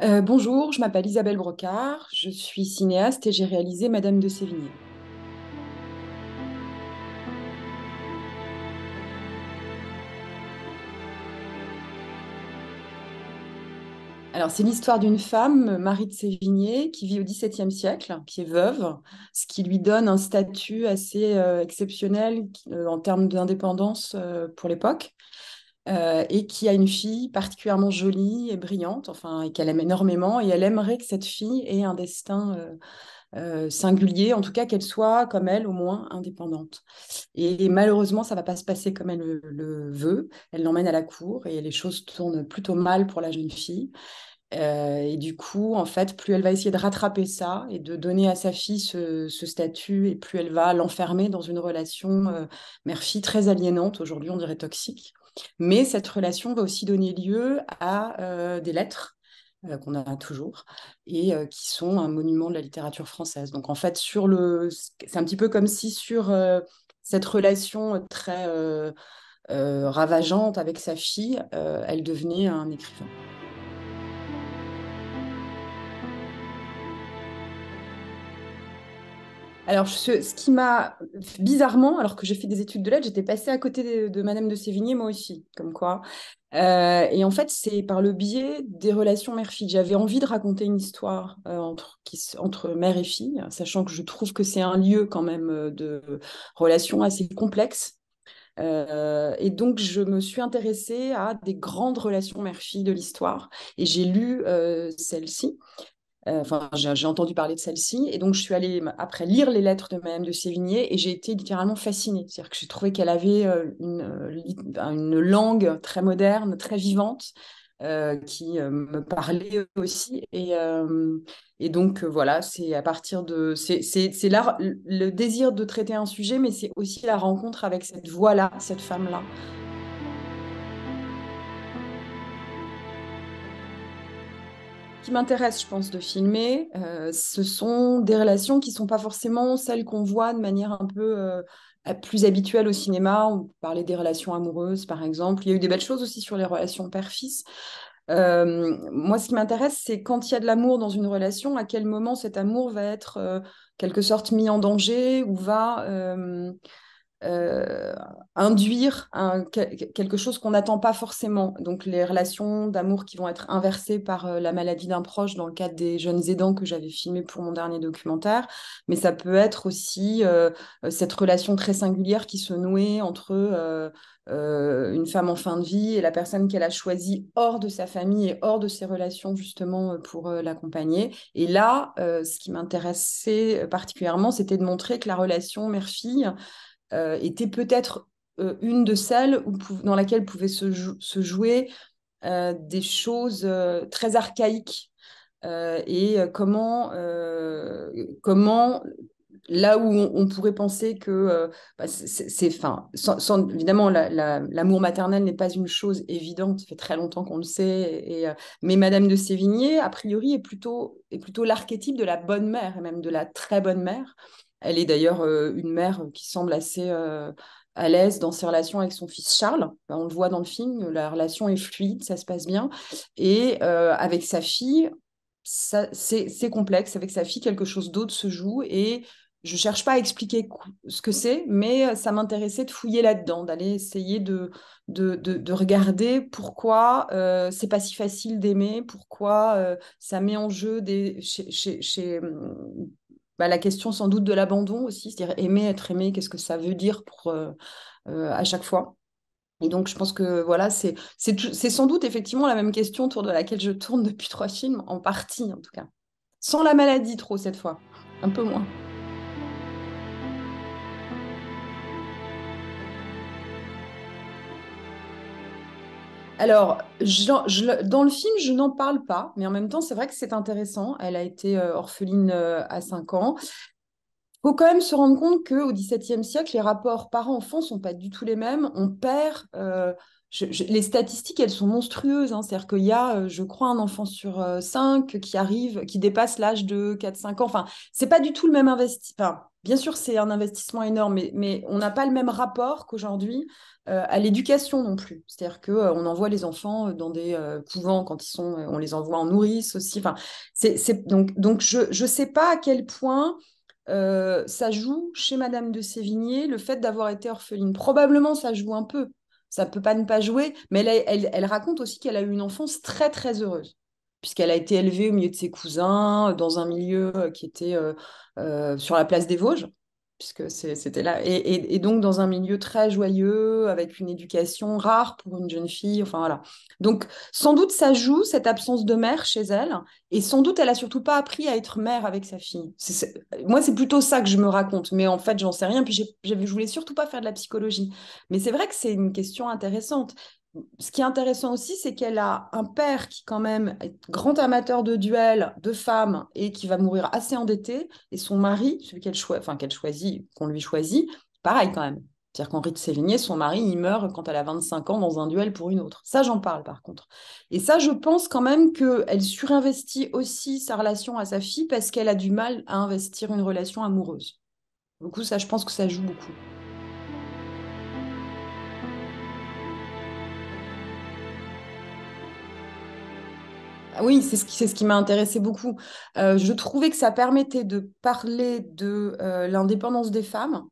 Bonjour, je m'appelle Isabelle Brocard, je suis cinéaste et j'ai réalisé Madame de Sévigné. Alors, c'est l'histoire d'une femme, Marie de Sévigné, qui vit au XVIIe siècle, qui est veuve, ce qui lui donne un statut assez exceptionnel en termes d'indépendance pour l'époque, et qui a une fille particulièrement jolie et brillante, enfin, et qu'elle aime énormément, et elle aimerait que cette fille ait un destin singulier, en tout cas qu'elle soit, comme elle, au moins indépendante. Et malheureusement, ça va pas se passer comme elle le veut. Elle l'emmène à la cour et les choses tournent plutôt mal pour la jeune fille. Et du coup, en fait, plus elle va essayer de rattraper ça et de donner à sa fille ce statut, et plus elle va l'enfermer dans une relation mère-fille très aliénante, aujourd'hui on dirait toxique. Mais cette relation va aussi donner lieu à des lettres qu'on a toujours et qui sont un monument de la littérature française. Donc en fait, c'est un petit peu comme si sur cette relation très ravageante avec sa fille, elle devenait un écrivain. Alors, ce qui m'a bizarrement, alors que j'ai fait des études de lettres, j'étais passée à côté de Madame de Sévigné, moi aussi, comme quoi. Et en fait, c'est par le biais des relations mère-fille. J'avais envie de raconter une histoire entre mère et fille, sachant que je trouve que c'est un lieu quand même de relations assez complexe. Et donc, je me suis intéressée à des grandes relations mère-fille de l'histoire. Et j'ai lu celle-ci. Enfin, j'ai entendu parler de celle-ci. Et donc, je suis allée après lire les lettres de Madame de Sévigné et j'ai été littéralement fascinée. C'est-à-dire que j'ai trouvé qu'elle avait une langue très moderne, très vivante, qui me parlait aussi. Et donc, voilà, c'est à partir de. C'est là le désir de traiter un sujet, mais c'est aussi la rencontre avec cette voix-là, cette femme-là. Qui m'intéresse, je pense, de filmer, ce sont des relations qui ne sont pas forcément celles qu'on voit de manière un peu plus habituelle au cinéma. On parlait des relations amoureuses, par exemple. Il y a eu des belles choses aussi sur les relations père-fils. Moi, ce qui m'intéresse, c'est quand il y a de l'amour dans une relation, à quel moment cet amour va être quelque sorte mis en danger ou va euh, induire quelque chose qu'on n'attend pas forcément. Donc les relations d'amour qui vont être inversées par la maladie d'un proche dans le cadre des jeunes aidants que j'avais filmé pour mon dernier documentaire. Mais ça peut être aussi cette relation très singulière qui se nouait entre une femme en fin de vie et la personne qu'elle a choisie hors de sa famille et hors de ses relations justement pour l'accompagner. Et là, ce qui m'intéressait particulièrement, c'était de montrer que la relation mère-fille était peut-être une de celles dans laquelle pouvaient se jouer des choses très archaïques et comment là où on pourrait penser que bah, enfin, évidemment, l'amour maternel n'est pas une chose évidente, ça fait très longtemps qu'on le sait, mais Madame de Sévigné, a priori, est plutôt l'archétype de la bonne mère, et même de la très bonne mère. Elle est d'ailleurs une mère qui semble assez à l'aise dans ses relations avec son fils Charles. Enfin, on le voit dans le film, la relation est fluide, ça se passe bien. Et avec sa fille, c'est complexe. Avec sa fille, quelque chose d'autre se joue et je cherche pas à expliquer ce que c'est, mais ça m'intéressait de fouiller là-dedans, d'aller essayer de regarder pourquoi c'est pas si facile d'aimer, pourquoi ça met en jeu la question sans doute de l'abandon aussi, c'est-à-dire aimer, être aimé, qu'est-ce que ça veut dire pour à chaque fois. Et donc, je pense que voilà, c'est sans doute effectivement la même question autour de laquelle je tourne depuis 3 films, en partie en tout cas. Sans la maladie trop cette fois, un peu moins. Alors, dans le film, je n'en parle pas, mais en même temps, c'est vrai que c'est intéressant. Elle a été orpheline à 5 ans. Il faut quand même se rendre compte qu'au XVIIe siècle, les rapports parents-enfants ne sont pas du tout les mêmes. On perd les statistiques, elles sont monstrueuses, hein. C'est-à-dire qu'il y a, je crois, un enfant sur 5 qui arrive, qui dépasse l'âge de 4-5 ans. Enfin, c'est pas du tout le même investissement. Enfin, bien sûr, c'est un investissement énorme, mais on n'a pas le même rapport qu'aujourd'hui à l'éducation non plus. C'est-à-dire qu'on envoie les enfants dans des couvents quand ils sont, on les envoie en nourrice aussi. Enfin, donc je sais pas à quel point ça joue chez Madame de Sévigné le fait d'avoir été orpheline. Probablement, ça joue un peu. Ça peut pas ne pas jouer, mais elle raconte aussi qu'elle a eu une enfance très très heureuse, puisqu'elle a été élevée au milieu de ses cousins, dans un milieu qui était sur la place des Vosges, puisque c'était là, et donc dans un milieu très joyeux, avec une éducation rare pour une jeune fille, enfin voilà. Donc sans doute ça joue, cette absence de mère chez elle, et sans doute elle a surtout pas appris à être mère avec sa fille. Moi, c'est plutôt ça que je me raconte, mais en fait, j'en sais rien, puis je voulais surtout pas faire de la psychologie. Mais c'est vrai que c'est une question intéressante. Ce qui est intéressant aussi, c'est qu'elle a un père qui, quand même, est grand amateur de duels, de femmes, et qui va mourir assez endetté. Et son mari, celui qu'elle choisit, qu'on lui choisit, pareil quand même. C'est-à-dire qu'Henri de Sévigné, son mari, il meurt quand elle a 25 ans dans un duel pour une autre. Ça, j'en parle par contre. Et ça, je pense quand même qu'elle surinvestit aussi sa relation à sa fille parce qu'elle a du mal à investir une relation amoureuse. Du coup, ça, je pense que ça joue beaucoup. Ah oui, c'est ce qui m'a intéressé beaucoup. Je trouvais que ça permettait de parler de l'indépendance des femmes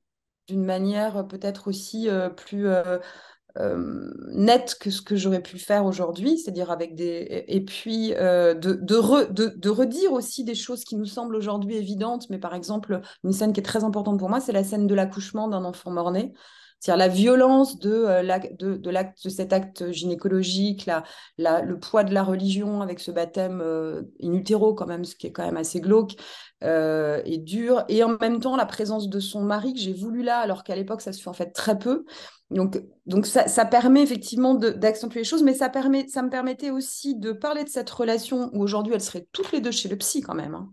d'une manière peut-être aussi plus nette que ce que j'aurais pu le faire aujourd'hui, c'est-à-dire avec des... Et puis de redire aussi des choses qui nous semblent aujourd'hui évidentes, mais par exemple, une scène qui est très importante pour moi, c'est la scène de l'accouchement d'un enfant mort-né. C'est-à-dire la violence de cet acte gynécologique, le poids de la religion avec ce baptême in utero quand même, ce qui est quand même assez glauque et dur, et en même temps la présence de son mari que j'ai voulu là, alors qu'à l'époque ça se fait en fait très peu. Donc ça permet effectivement d'accentuer les choses, mais ça me permettait aussi de parler de cette relation où aujourd'hui elles seraient toutes les deux chez le psy quand même, hein.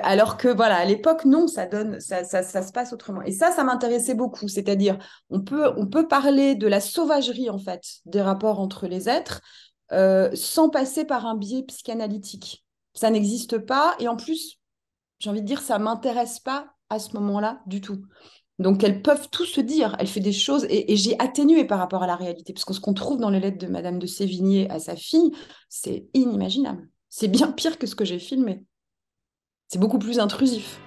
Alors que voilà, à l'époque, non, ça se passe autrement. Et ça m'intéressait beaucoup. C'est-à-dire, on peut parler de la sauvagerie, en fait, des rapports entre les êtres sans passer par un biais psychanalytique. Ça n'existe pas. Et en plus, j'ai envie de dire, ça m'intéresse pas à ce moment-là du tout. Donc, elles peuvent tout se dire. Elle fait des choses, et j'ai atténué par rapport à la réalité, parce que ce qu'on trouve dans les lettres de Madame de Sévigné à sa fille, c'est inimaginable. C'est bien pire que ce que j'ai filmé. C'est beaucoup plus intrusif.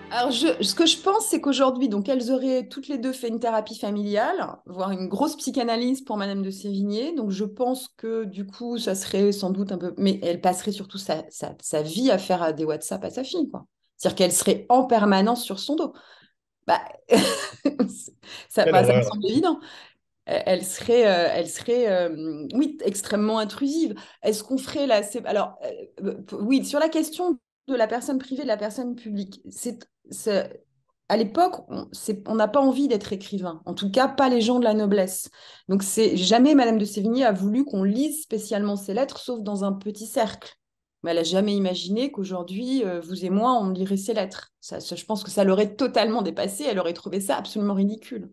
Alors, ce que je pense, c'est qu'aujourd'hui, donc, elles auraient toutes les deux fait une thérapie familiale, voire une grosse psychanalyse pour Madame de Sévigné. Donc, je pense que du coup, ça serait sans doute un peu. Mais elle passerait surtout sa vie à faire des WhatsApp à sa fille, quoi. C'est-à-dire qu'elle serait en permanence sur son dos. Bah, Quelle ça me horreur. semble évident. Elle serait oui, extrêmement intrusive. Est-ce qu'on ferait la... Alors, oui, sur la question de la personne privée, de la personne publique, à l'époque, on n'a pas envie d'être écrivain. En tout cas, pas les gens de la noblesse. Donc, jamais Madame de Sévigné a voulu qu'on lise spécialement ses lettres, sauf dans un petit cercle. Mais elle n'a jamais imaginé qu'aujourd'hui, vous et moi, on lirait ses lettres. Je pense que ça l'aurait totalement dépassé. Elle aurait trouvé ça absolument ridicule.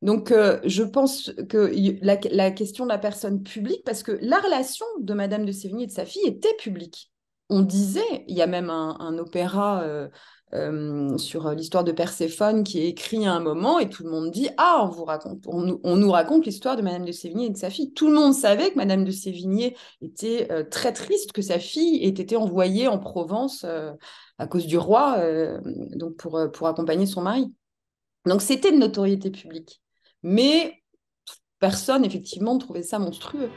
Donc, je pense que la question de la personne publique, parce que la relation de Madame de Sévigné et de sa fille était publique. On disait, il y a même un opéra sur l'histoire de Perséphone qui est écrit à un moment et tout le monde dit, ah, on nous raconte l'histoire de Madame de Sévigné et de sa fille. Tout le monde savait que Madame de Sévigné était très triste que sa fille ait été envoyée en Provence à cause du roi, donc pour accompagner son mari. Donc, c'était de notoriété publique. Mais personne, effectivement, ne trouvait ça monstrueux.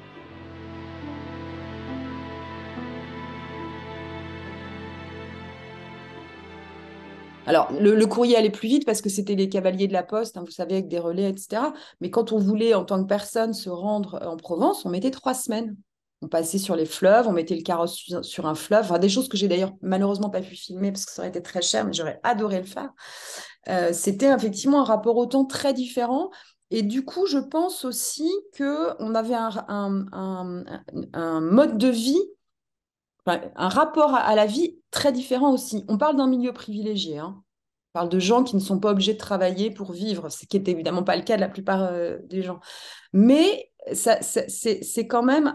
Alors, le courrier allait plus vite parce que c'était les cavaliers de la poste, hein, vous savez, avec des relais, etc. Mais quand on voulait, en tant que personne, se rendre en Provence, on mettait 3 semaines. On passait sur les fleuves, on mettait le carrosse sur un fleuve. Enfin, des choses que j'ai d'ailleurs malheureusement pas pu filmer parce que ça aurait été très cher, mais j'aurais adoré le faire. C'était effectivement un rapport au temps très différent. Et du coup, je pense aussi qu'on avait un mode de vie enfin, un rapport à la vie très différent aussi. On parle d'un milieu privilégié, hein. On parle de gens qui ne sont pas obligés de travailler pour vivre, ce qui n'est évidemment pas le cas de la plupart des gens. Mais c'est quand même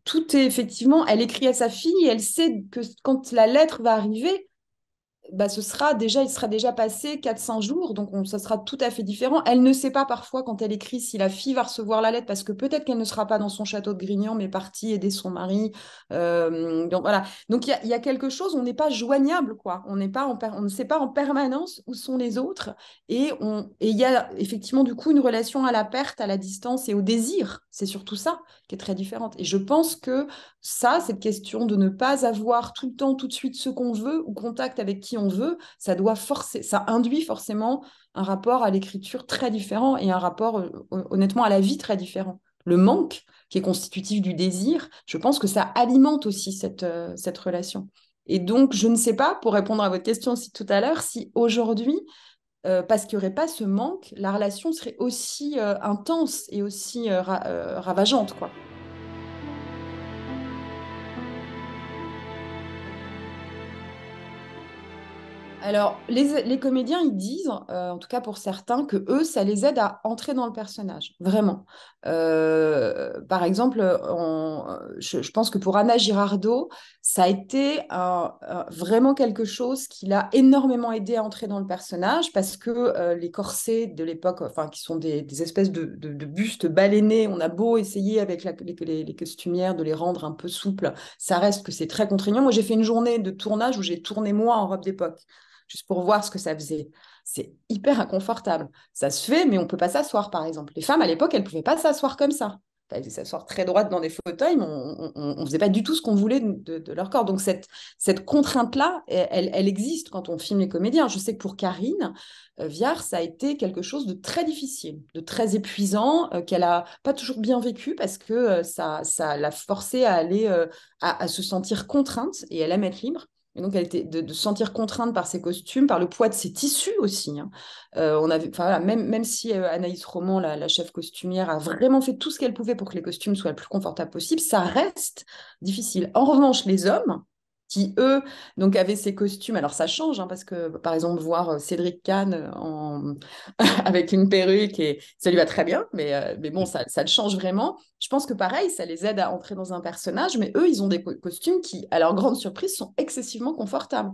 tout est effectivement, elle écrit à sa fille et elle sait que quand la lettre va arriver, bah, il sera déjà passé 400 jours, donc ça sera tout à fait différent. Elle ne sait pas parfois quand elle écrit si la fille va recevoir la lettre, parce que peut-être qu'elle ne sera pas dans son château de Grignan, mais partie aider son mari. Donc voilà. Donc il y a quelque chose, on n'est pas joignable, quoi. On ne sait pas en permanence où sont les autres, et il y a effectivement du coup une relation à la perte, à la distance et au désir. C'est surtout ça qui est très différente. Et je pense que cette question de ne pas avoir tout le temps, tout de suite ce qu'on veut ou contact avec qui on veut, ça induit forcément un rapport à l'écriture très différent et un rapport, honnêtement, à la vie très différent. Le manque, qui est constitutif du désir, je pense que ça alimente aussi cette relation. Et donc, je ne sais pas, pour répondre à votre question aussi tout à l'heure, si aujourd'hui, parce qu'il n'y aurait pas ce manque, la relation serait aussi intense et aussi ravageante, quoi. Alors, les comédiens, ils disent, en tout cas pour certains, que eux, ça les aide à entrer dans le personnage, vraiment. Par exemple, je pense que pour Anna Girardot, ça a été vraiment quelque chose qui l'a énormément aidé à entrer dans le personnage, parce que les corsets de l'époque, enfin, qui sont des espèces de bustes balénés, on a beau essayer avec les costumières de les rendre un peu souples, ça reste que c'est très contraignant. Moi, j'ai fait une journée de tournage où j'ai tourné moi en robe d'époque juste pour voir ce que ça faisait. C'est hyper inconfortable. Ça se fait, mais on ne peut pas s'asseoir, par exemple. Les femmes, à l'époque, elles ne pouvaient pas s'asseoir comme ça. Elles pouvaient s'asseoir très droite dans des fauteuils, mais on ne faisait pas du tout ce qu'on voulait de leur corps. Donc, cette contrainte-là, elle existe quand on filme les comédiens. Je sais que pour Karine Viard, ça a été quelque chose de très difficile, de très épuisant, qu'elle n'a pas toujours bien vécu parce que ça l'a forcée à aller, à se sentir contrainte, et elle aime être libre. Et donc, elle était de se sentir contrainte par ses costumes, par le poids de ses tissus aussi, hein. Voilà, même si Anaïs Roman, la chef costumière, a vraiment fait tout ce qu'elle pouvait pour que les costumes soient le plus confortables possible, ça reste difficile. En revanche, les hommes, qui eux, donc avaient ces costumes, alors ça change, hein, parce que par exemple, voir Cédric Kahn avec une perruque, et ça lui va très bien, mais bon, ça le change vraiment. Je pense que pareil, ça les aide à entrer dans un personnage, mais eux, ils ont des costumes qui, à leur grande surprise, sont excessivement confortables.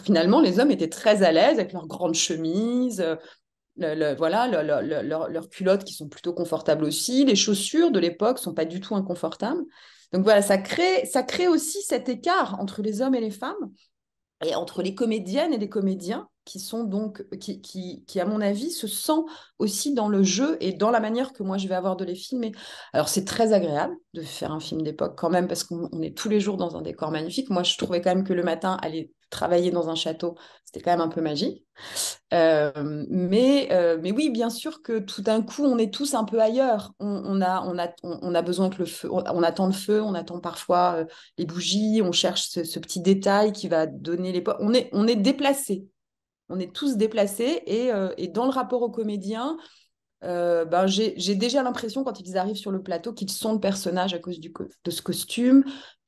Finalement, les hommes étaient très à l'aise avec leurs grandes chemises, voilà, leurs culottes qui sont plutôt confortables aussi. Les chaussures de l'époque sont pas du tout inconfortables. Donc voilà, ça crée aussi cet écart entre les hommes et les femmes, et entre les comédiennes et les comédiens, qui sont donc, à mon avis, se sent aussi dans le jeu et dans la manière que moi je vais avoir de les filmer. Alors c'est très agréable de faire un film d'époque quand même, parce qu'on est tous les jours dans un décor magnifique. Moi je trouvais quand même que le matin, aller travailler dans un château, c'était quand même un peu magique. Mais oui, bien sûr que tout d'un coup, on est tous un peu ailleurs. On a besoin que le feu, on attend le feu, on attend parfois les bougies, on cherche ce petit détail qui va donner les... On est déplacés. On est tous déplacés, et dans le rapport aux comédiens, ben, j'ai déjà l'impression quand ils arrivent sur le plateau qu'ils sont le personnage à cause de ce costume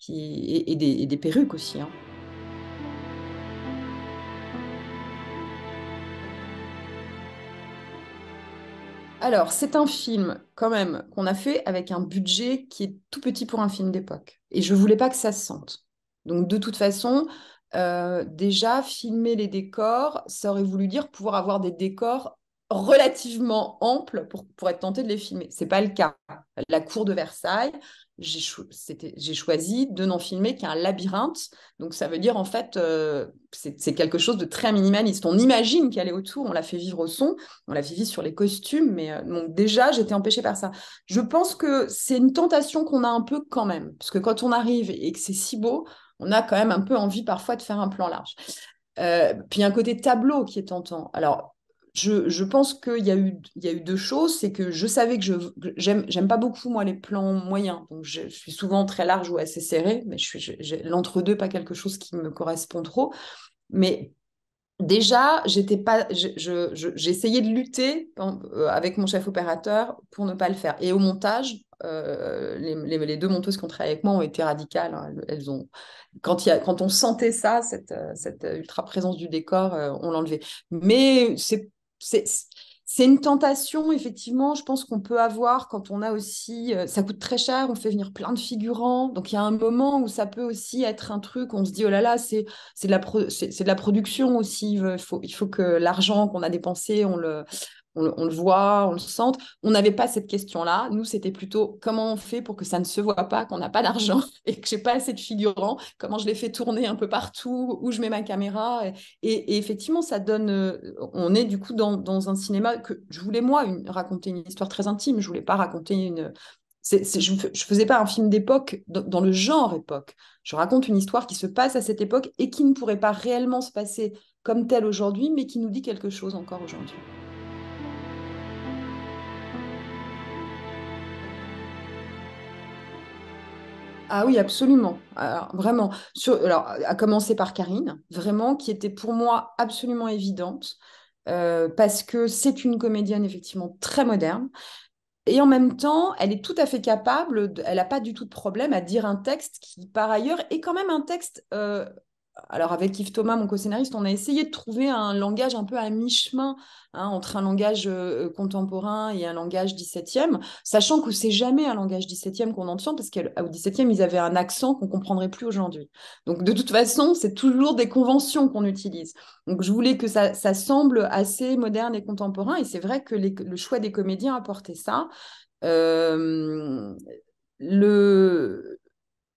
et des perruques aussi, hein. Alors, c'est un film quand même qu'on a fait avec un budget qui est tout petit pour un film d'époque. Et je voulais pas que ça se sente. Donc, de toute façon, déjà, filmer les décors, ça aurait voulu dire pouvoir avoir des décors relativement amples pour être tenté de les filmer. C'est pas le cas. La cour de Versailles, j'ai choisi de n'en filmer qu'un labyrinthe. Donc, ça veut dire, en fait, c'est quelque chose de très minimaliste. On imagine qu'elle est autour, on la fait vivre au son, on la fait vivre sur les costumes, mais donc déjà, j'étais empêchée par ça. Je pense que c'est une tentation qu'on a un peu quand même, parce que quand on arrive et que c'est si beau, on a quand même un peu envie parfois de faire un plan large. Puis il y a un côté tableau qui est tentant. Alors, je pense il y a eu deux choses. C'est que je savais que j'aime pas beaucoup, moi, les plans moyens. Donc, je suis souvent très large ou assez serré, mais j'ai l'entre-deux, pas quelque chose qui me correspond trop. Mais déjà, j'étais pas, j'ai essayé de lutter avec mon chef opérateur pour ne pas le faire. Et au montage, les deux monteuses qui ont travaillé avec moi ont été radicales, hein. Elles ont, quand on sentait ça, cette ultra présence du décor, on l'enlevait. Mais c'est, c'est une tentation, effectivement, je pense qu'on peut avoir quand on a aussi, ça coûte très cher, on fait venir plein de figurants. Donc il y a un moment où ça peut aussi être un truc, on se dit, oh là là, c'est de la production aussi. Il faut que l'argent qu'on a dépensé, on le voit, on le sente. On n'avait pas cette question-là. Nous, c'était plutôt comment on fait pour que ça ne se voit pas, qu'on n'a pas d'argent et que j'ai pas assez de figurants, comment je les fais tourner un peu partout, où je mets ma caméra. Et effectivement, ça donne. On est du coup dans un cinéma que je voulais, moi, raconter une histoire très intime. Je voulais pas raconter une. Je ne faisais pas un film d'époque dans le genre époque. Je raconte une histoire qui se passe à cette époque et qui ne pourrait pas réellement se passer comme telle aujourd'hui, mais qui nous dit quelque chose encore aujourd'hui. Ah oui, absolument. Alors, vraiment. Alors, à commencer par Karine, vraiment, qui était pour moi absolument évidente, parce que c'est une comédienne effectivement très moderne. Et en même temps, elle est tout à fait capable, elle n'a pas du tout de problème à dire un texte qui, par ailleurs, est quand même un texte. Alors, avec Yves Thomas, mon co-scénariste, on a essayé de trouver un langage un peu à mi-chemin, hein, entre un langage contemporain et un langage 17e, sachant que c'est jamais un langage 17e qu'on entend, parce qu'au 17e, ils avaient un accent qu'on ne comprendrait plus aujourd'hui. Donc, de toute façon, c'est toujours des conventions qu'on utilise. Donc, je voulais que ça semble assez moderne et contemporain, et c'est vrai que le choix des comédiens apportait ça. Euh, le,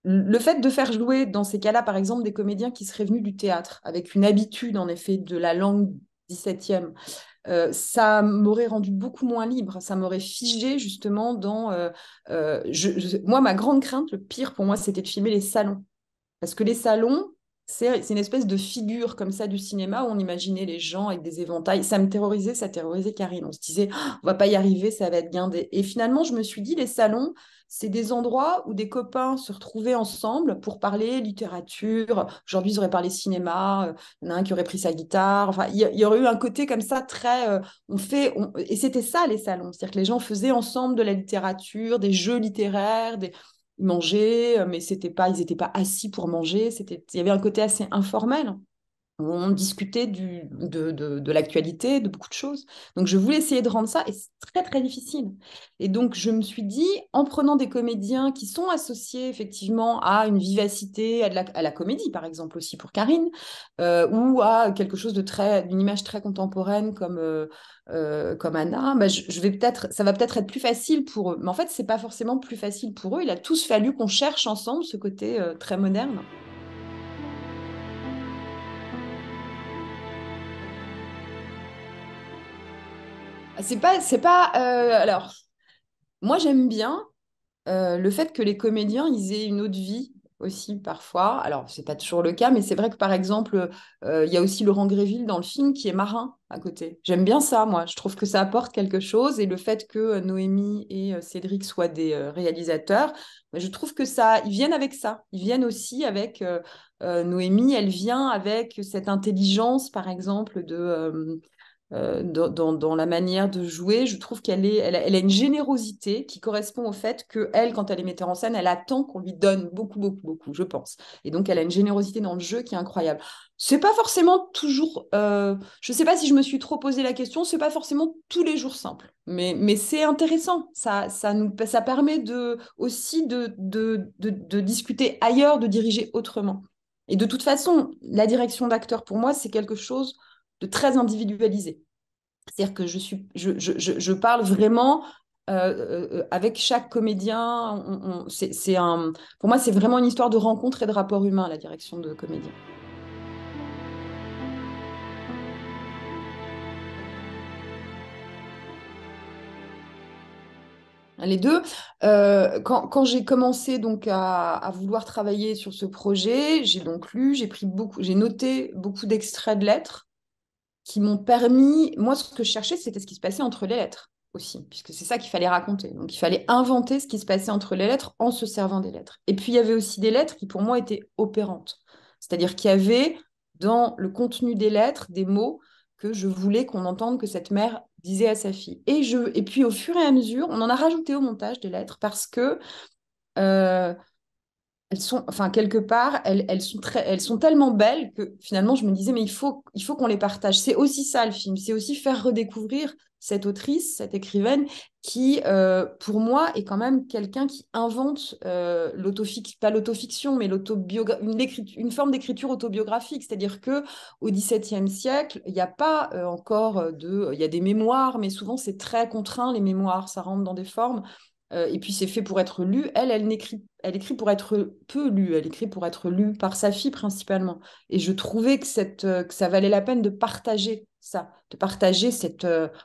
le fait de faire jouer dans ces cas-là, par exemple, des comédiens qui seraient venus du théâtre, avec une habitude, en effet, de la langue 17e, ça m'aurait rendu beaucoup moins libre. Ça m'aurait figé, justement, dans... moi, ma grande crainte, le pire pour moi, c'était de filmer les salons. Parce que les salons, c'est une espèce de figure comme ça du cinéma où on imaginait les gens avec des éventails. Ça me terrorisait, ça terrorisait Karine. On se disait, ah, on va pas y arriver, ça va être guindé. Et finalement, je me suis dit, les salons, c'est des endroits où des copains se retrouvaient ensemble pour parler littérature. Aujourd'hui, ils auraient parlé cinéma. Il y en a un qui aurait pris sa guitare. Enfin, il y aurait eu un côté comme ça très. Et c'était ça, les salons. C'est-à-dire que les gens faisaient ensemble de la littérature, des jeux littéraires, ils mangeaient, mais ils n'étaient pas assis pour manger. Il y avait un côté assez informel où on discutait de l'actualité, de beaucoup de choses. Donc, je voulais essayer de rendre ça, et c'est très, très difficile. Et donc, je me suis dit, en prenant des comédiens qui sont associés effectivement à une vivacité, à la comédie, par exemple, aussi pour Karine, ou à quelque chose d'une image très contemporaine comme Anna, bah, ça va peut-être être plus facile pour eux. Mais en fait, c'est pas forcément plus facile pour eux. Il a tous fallu qu'on cherche ensemble ce côté très moderne. Alors, moi, j'aime bien le fait que les comédiens, ils aient une autre vie aussi parfois. Alors, c'est pas toujours le cas, mais c'est vrai que par exemple, il y a aussi Laurent Gréville dans le film qui est marin à côté. J'aime bien ça, moi. Je trouve que ça apporte quelque chose. Et le fait que Noémie et Cédric soient des réalisateurs, je trouve que ça, ils viennent avec ça. Ils viennent aussi avec Noémie, elle vient avec cette intelligence, par exemple, dans la manière de jouer. Je trouve elle a une générosité qui correspond au fait qu'elle, quand elle est metteur en scène, elle attend qu'on lui donne beaucoup, beaucoup, beaucoup, je pense. Et donc, elle a une générosité dans le jeu qui est incroyable. C'est pas forcément toujours. Je sais pas si je me suis trop posé la question, c'est pas forcément tous les jours simple. Mais c'est intéressant. Ça permet aussi de discuter ailleurs, de diriger autrement. Et de toute façon, la direction d'acteur, pour moi, c'est quelque chose de très individualisé. C'est-à-dire que je parle vraiment avec chaque comédien. Pour moi, c'est vraiment une histoire de rencontre et de rapport humain, la direction de comédien. Les deux. Quand j'ai commencé donc à vouloir travailler sur ce projet, j'ai donc lu, j'ai noté beaucoup d'extraits de lettres qui m'ont permis, moi ce que je cherchais, c'était ce qui se passait entre les lettres aussi, puisque c'est ça qu'il fallait raconter. Donc il fallait inventer ce qui se passait entre les lettres en se servant des lettres. Et puis il y avait aussi des lettres qui pour moi étaient opérantes. C'est-à-dire qu'il y avait dans le contenu des lettres, des mots que je voulais qu'on entende que cette mère disait à sa fille. Et puis, au fur et à mesure, on en a rajouté au montage des lettres parce que euh, elles sont, enfin, quelque part, elles sont tellement belles que finalement, je me disais, mais il faut qu'on les partage. C'est aussi ça, le film. C'est aussi faire redécouvrir cette autrice, cette écrivaine, qui, pour moi, est quand même quelqu'un qui invente pas l'autofiction, mais une forme d'écriture autobiographique. C'est-à-dire que au XVIIe siècle, il n'y a pas encore il y a des mémoires, mais souvent, c'est très contraint, les mémoires. Ça rentre dans des formes. Et puis c'est fait pour être lu. Elle écrit pour être peu lue. Elle écrit pour être lue par sa fille principalement. Et je trouvais que ça valait la peine de partager ça, de partager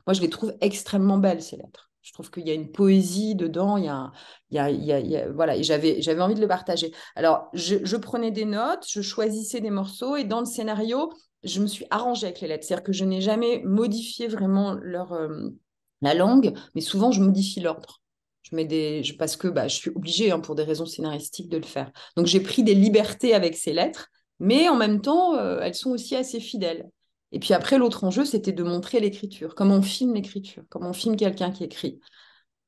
moi, je les trouve extrêmement belles, ces lettres. Je trouve qu'il y a une poésie dedans. Voilà. Et j'avais envie de le partager. Alors, je prenais des notes, je choisissais des morceaux, et dans le scénario, je me suis arrangée avec les lettres. C'est-à-dire que je n'ai jamais modifié vraiment la langue, mais souvent, je modifie l'ordre. Parce que je suis obligée, hein, pour des raisons scénaristiques, de le faire. Donc j'ai pris des libertés avec ces lettres, mais en même temps, elles sont aussi assez fidèles. Et puis après, l'autre enjeu, c'était de montrer l'écriture, comment on filme l'écriture, comment on filme quelqu'un qui écrit.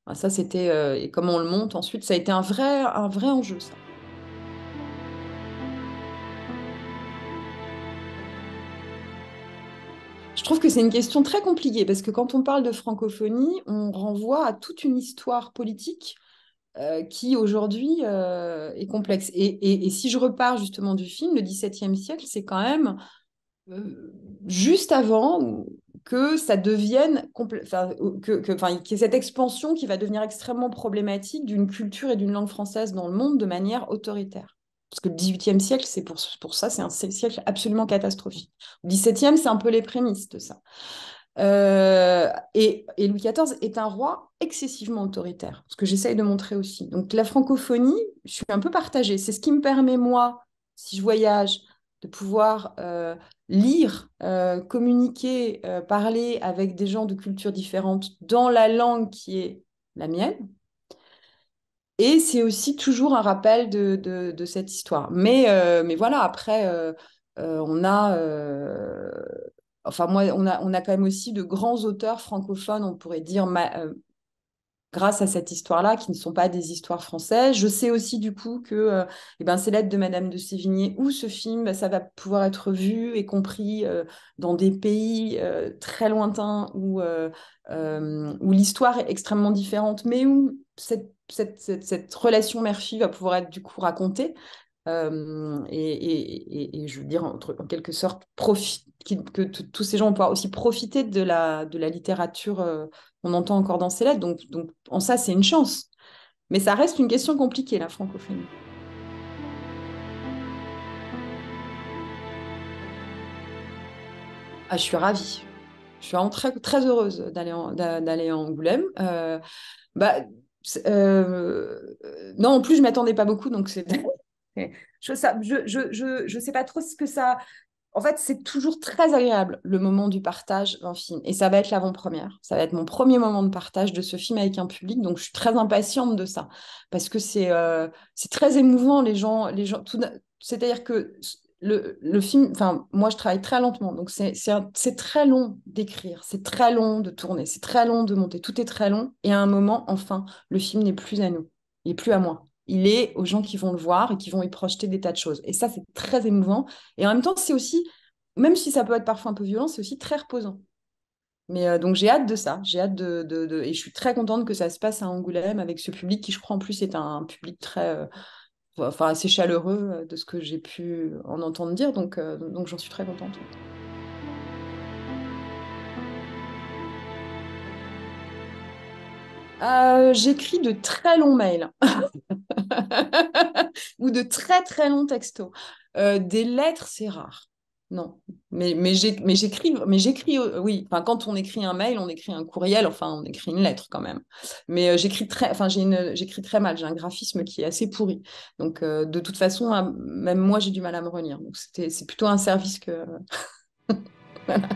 Ah, ça, c'était et comment on le monte ensuite, ça a été un vrai enjeu, ça. Je trouve que c'est une question très compliquée parce que quand on parle de francophonie, on renvoie à toute une histoire politique qui aujourd'hui est complexe. Et si je repars justement du film, le XVIIe siècle, c'est quand même juste avant que ça devienne, qu'il y ait cette expansion qui va devenir extrêmement problématique d'une culture et d'une langue française dans le monde de manière autoritaire. Parce que le XVIIIe siècle, pour ça, c'est un siècle absolument catastrophique. Le XVIIe, c'est un peu les prémices de ça. Et Louis XIV est un roi excessivement autoritaire, ce que j'essaye de montrer aussi. Donc la francophonie, je suis un peu partagée. C'est ce qui me permet, moi, si je voyage, de pouvoir lire, communiquer, parler avec des gens de cultures différentes dans la langue qui est la mienne. Et c'est aussi toujours un rappel de cette histoire. Mais voilà, après, on a enfin moi, on a quand même aussi de grands auteurs francophones, on pourrait dire, grâce à cette histoire-là, qui ne sont pas des histoires françaises. Je sais aussi du coup que eh ben, ces lettres de Madame de Sévigné ou ce film, ça va pouvoir être vu et compris dans des pays très lointains où l'histoire est extrêmement différente, mais où cette relation mère-fille va pouvoir être du coup racontée. Et je veux dire, en quelque sorte, que tous ces gens vont pouvoir aussi profiter de la littérature qu'on entend encore dans ces lettres. Donc, en ça, c'est une chance. Mais ça reste une question compliquée, la francophonie. Ah, je suis ravie. Je suis vraiment très, très heureuse d'aller en Angoulême. Bah, non, en plus, je ne m'attendais pas beaucoup, donc c'est... Je sais pas trop ce que ça... En fait, c'est toujours très agréable le moment du partage d'un film. Et ça va être l'avant-première. Ça va être mon premier moment de partage de ce film avec un public. Donc, je suis très impatiente de ça. Parce que c'est très émouvant, c'est-à-dire que le film, enfin, moi, je travaille très lentement. Donc, c'est très long d'écrire. C'est très long de tourner. C'est très long de monter. Tout est très long. Et à un moment, enfin, le film n'est plus à nous. Il n'est plus à moi. Il est aux gens qui vont le voir et qui vont y projeter des tas de choses. Et ça, c'est très émouvant. Et en même temps, c'est aussi, même si ça peut être parfois un peu violent, c'est aussi très reposant. Mais donc j'ai hâte de ça. J'ai hâte et je suis très contente que ça se passe à Angoulême avec ce public qui, je crois, en plus est un public très, enfin, assez chaleureux de ce que j'ai pu en entendre dire. Donc j'en suis très contente. J'écris de très longs mails ou de très très longs textos. Des lettres, c'est rare. Non, mais j'écris, oui. Enfin, quand on écrit un mail, on écrit un courriel. Enfin, on écrit une lettre quand même. Mais enfin, j'écris très mal. J'ai un graphisme qui est assez pourri. Donc, de toute façon, même moi, j'ai du mal à me relire. Donc, c'est plutôt un service que. Voilà.